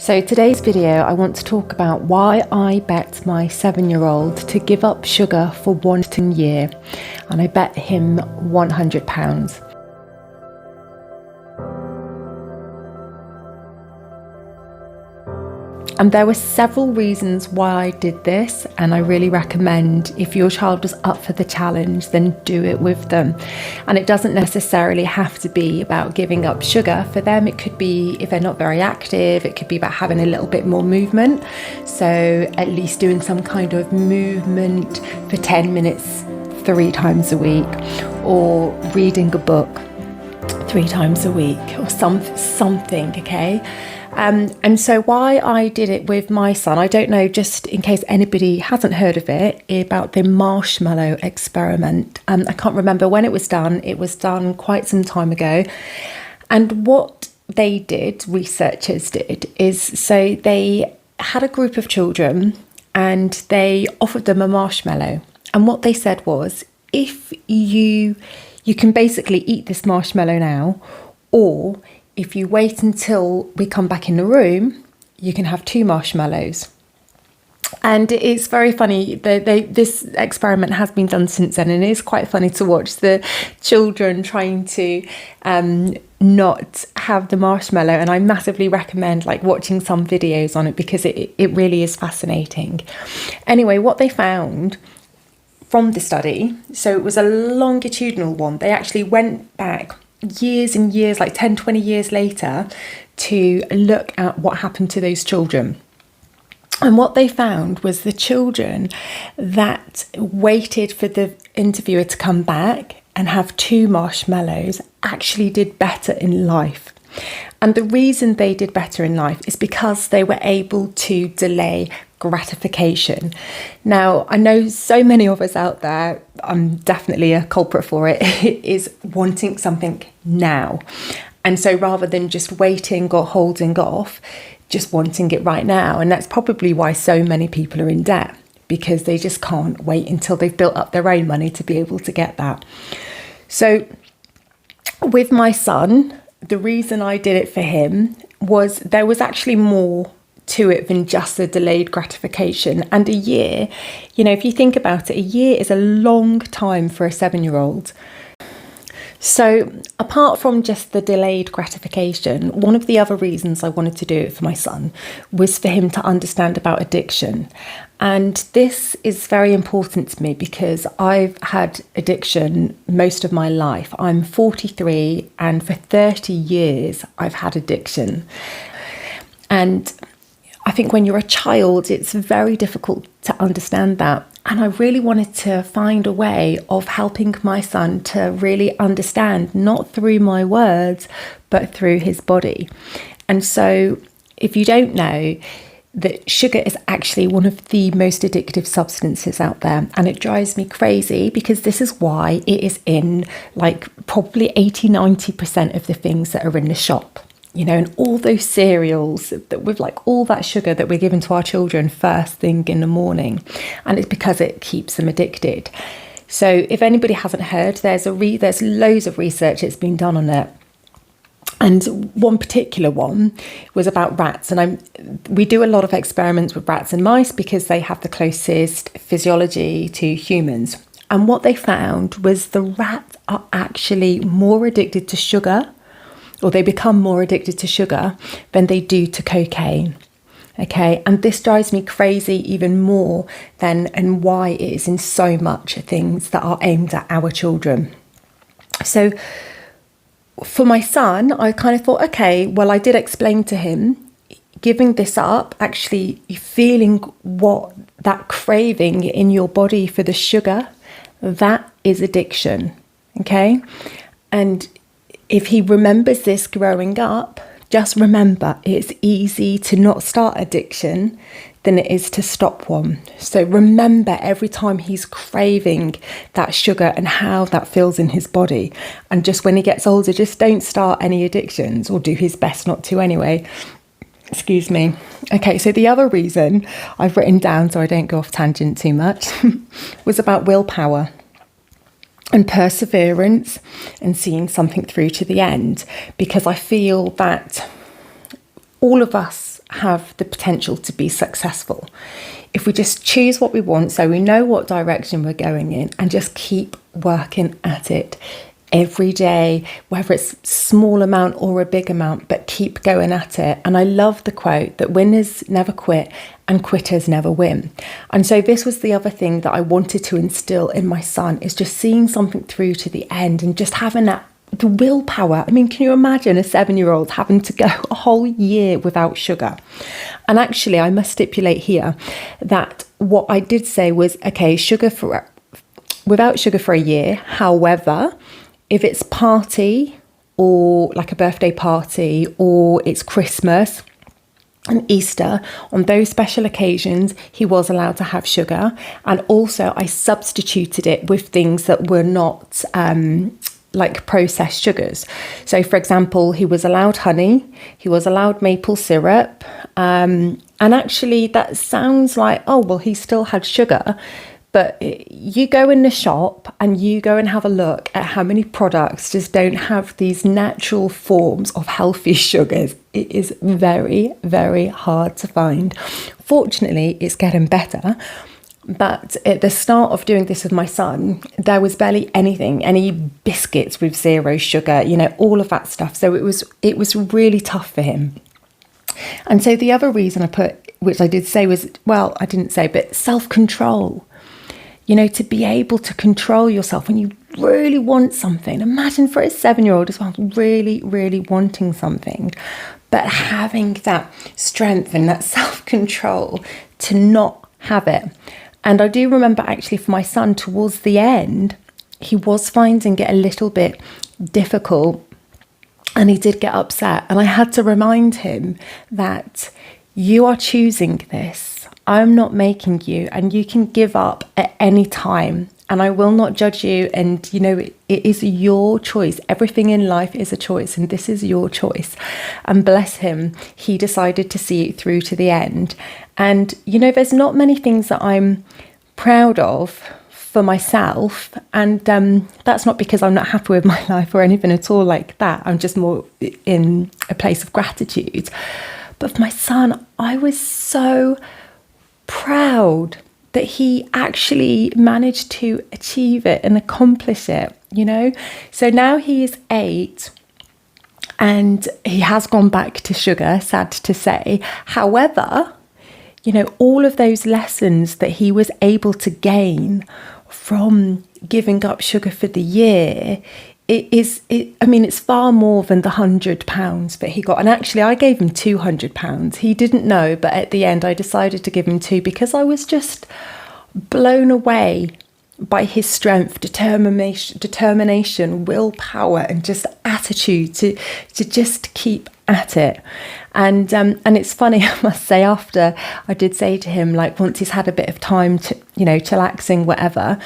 So today's video, I want to talk about why I bet my 7-year-old to give up sugar for 1 year, and I bet him £100. And there were several reasons why I did this, and I really recommend if your child was up for the challenge, then do it with them. And it doesn't necessarily have to be about giving up sugar. For them, it could be, if they're not very active, it could be about having a little bit more movement. So at least doing some kind of movement for 10 minutes 3 times a week, or reading a book 3 times a week, or something, okay? And so why I did it with my son, I don't know, just in case anybody hasn't heard of it, about the Marshmallow Experiment. I can't remember when it was done. It was done quite some time ago. And what they did, researchers did, is so they had a group of children and they offered them a marshmallow. And what they said was, if you can basically eat this marshmallow now, or if you wait until we come back in the room, you can have 2 marshmallows. And it's very funny, this experiment has been done since then, and it is quite funny to watch the children trying to not have the marshmallow. And I massively recommend watching some videos on it, because it really is fascinating. Anyway, what they found from the study, so it was a longitudinal one, they actually went back years and years, 10, 20 years later, to look at what happened to those children. And what they found was the children that waited for the interviewer to come back and have 2 marshmallows actually did better in life. And the reason they did better in life is because they were able to delay gratification. Now, I know so many of us out there, I'm definitely a culprit for it, is wanting something now. And so rather than just waiting or holding off, just wanting it right now. And that's probably why so many people are in debt, because they just can't wait until they've built up their own money to be able to get that. So with my son, the reason I did it for him was there was actually more to it than just the delayed gratification. And a year, if you think about it, a year is a long time for a 7-year-old. So apart from just the delayed gratification, one of the other reasons I wanted to do it for my son was for him to understand about addiction. And this is very important to me because I've had addiction most of my life. I'm 43, and for 30 years I've had addiction. And I think when you're a child, it's very difficult to understand that. And I really wanted to find a way of helping my son to really understand, not through my words, but through his body. And so if you don't know, that sugar is actually one of the most addictive substances out there. And it drives me crazy, because this is why it is in probably 80-90% of the things that are in the shop. And all those cereals that with all that sugar that we're giving to our children first thing in the morning. And it's because it keeps them addicted. So if anybody hasn't heard, there's loads of research that's been done on it. And one particular one was about rats. And we do a lot of experiments with rats and mice because they have the closest physiology to humans. And what they found was the rats are actually more addicted to sugar, or they become more addicted to sugar than they do to cocaine. Okay, and this drives me crazy even more and why it is in so much things that are aimed at our children. So for my son, I kind of thought, okay, well, I did explain to him, giving this up, actually feeling what that craving in your body for the sugar, that is addiction. Okay, and if he remembers this growing up, just remember it's easy to not start addiction than it is to stop one. So remember every time he's craving that sugar and how that feels in his body. And just when he gets older, just don't start any addictions, or do his best not to anyway. Excuse me. Okay, so the other reason I've written down, so I don't go off tangent too much, was about willpower and perseverance and seeing something through to the end, because I feel that all of us have the potential to be successful. If we just choose what we want, so we know what direction we're going in, and just keep working at it every day, whether it's a small amount or a big amount, but keep going at it. And I love the quote that winners never quit and quitters never win. And so this was the other thing that I wanted to instill in my son, is just seeing something through to the end and just having the willpower. I mean, can you imagine a 7-year-old having to go a whole year without sugar? And actually, I must stipulate here that what I did say was, okay, without sugar for a year. However, if it's party or like a birthday party, or it's Christmas and Easter, on those special occasions, he was allowed to have sugar. And also I substituted it with things that were not like processed sugars. So for example, he was allowed honey, he was allowed maple syrup. And actually that sounds like, oh, well, he still had sugar. But you go in the shop and you go and have a look at how many products just don't have these natural forms of healthy sugars. It is very, very hard to find. Fortunately, it's getting better. But at the start of doing this with my son, there was barely anything, any biscuits with 0 sugar, all of that stuff. So it was really tough for him. And so the other reason I put, which I did say was, well, I didn't say, but self-control. To be able to control yourself when you really want something. Imagine for a 7-year-old as well, really, really wanting something, but having that strength and that self-control to not have it. And I do remember actually for my son, towards the end, he was finding it a little bit difficult and he did get upset. And I had to remind him that you are choosing this. I'm not making you, and you can give up at any time, and I will not judge you. And it is your choice. Everything in life is a choice, and this is your choice. And bless him, he decided to see it through to the end. And there's not many things that I'm proud of for myself, and that's not because I'm not happy with my life or anything at all like that. I'm just more in a place of gratitude. But for my son, I was so proud that he actually managed to achieve it and accomplish it, So now he is 8 and he has gone back to sugar, sad to say. However, all of those lessons that he was able to gain from giving up sugar for the year, it's far more than the £100 that he got. And actually, I gave him £200. He didn't know, but at the end, I decided to give him 2 because I was just blown away by his strength, determination, willpower, and just attitude to just keep at it. And it's funny, I must say, after I did say to him, like, once he's had a bit of time to, chillaxing, whatever,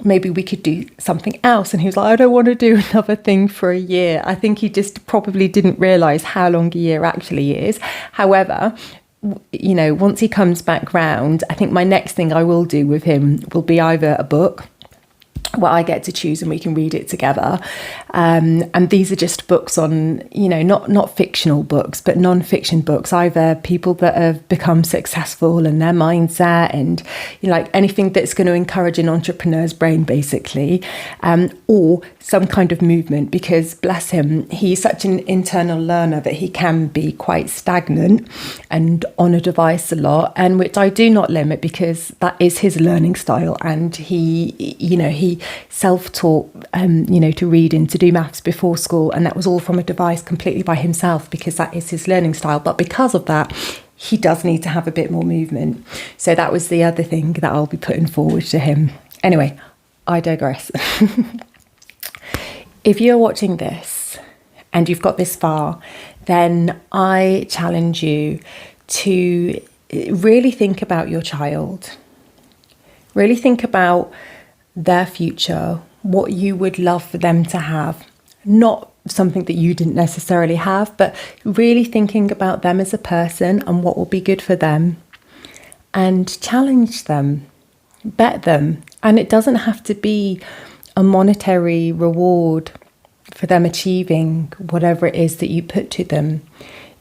maybe we could do something else. And he was like, I don't want to do another thing for a year. I think he just probably didn't realise how long a year actually is. However, once he comes back round, I think my next thing I will do with him will be either a book where I get to choose and we can read it together. And these are just books on, not fictional books, but non-fiction books, either people that have become successful and their mindset and like anything that's going to encourage an entrepreneur's brain, basically, or some kind of movement, because bless him, he's such an internal learner that he can be quite stagnant and on a device a lot, and which I do not limit because that is his learning style. And he self-taught, to read and to do maths before school, and that was all from a device completely by himself because that is his learning style. But because of that, he does need to have a bit more movement. So that was the other thing that I'll be putting forward to him. Anyway, I digress. If you're watching this and you've got this far, then I challenge you to really think about your child. Really think about their future, what you would love for them to have. Not something that you didn't necessarily have, but really thinking about them as a person and what will be good for them. And challenge them, bet them. And it doesn't have to be a monetary reward for them achieving whatever it is that you put to them.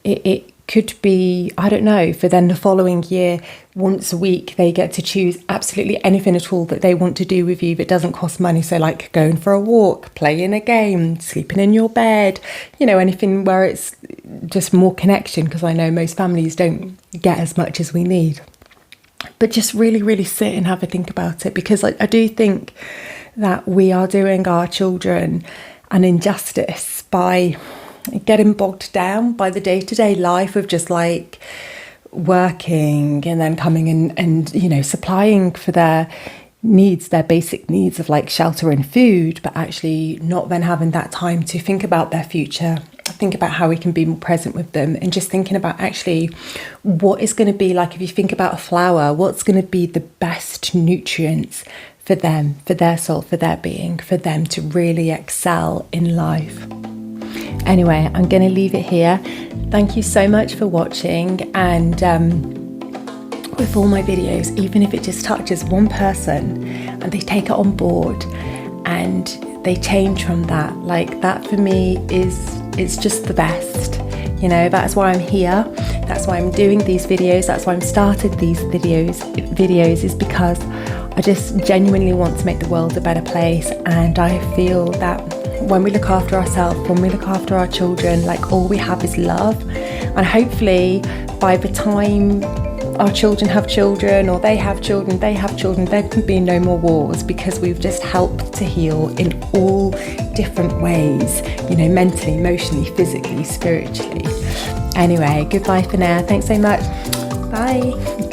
It could be, I don't know, for then the following year, once a week, they get to choose absolutely anything at all that they want to do with you that doesn't cost money. So like going for a walk, playing a game, sleeping in your bed, you know, anything where it's just more connection, because I know most families don't get as much as we need. But just really, really sit and have a think about it, because I do think that we are doing our children an injustice by getting bogged down by the day-to-day life of just like working and then coming in and, you know, supplying for their needs, their basic needs of like shelter and food, but actually not then having that time to think about their future, think about how we can be more present with them, and just thinking about actually what is going to be like, if you think about a flower, what's going to be the best nutrients for them, for their soul, for their being, for them to really excel in life. Anyway, I'm going to leave it here. Thank you so much for watching, and with all my videos, even if it just touches one person and they take it on board and they change from that, like that for me it's just the best. You know, that's why I'm here, that's why I'm doing these videos, that's why I'm started these videos is because I just genuinely want to make the world a better place. And I feel that when we look after ourselves, when we look after our children, like all we have is love. And hopefully by the time our children have children, or they have children, there can be no more wars, because we've just helped to heal in all different ways, you know, mentally, emotionally, physically, spiritually. Anyway, goodbye for now. Thanks so much. Bye.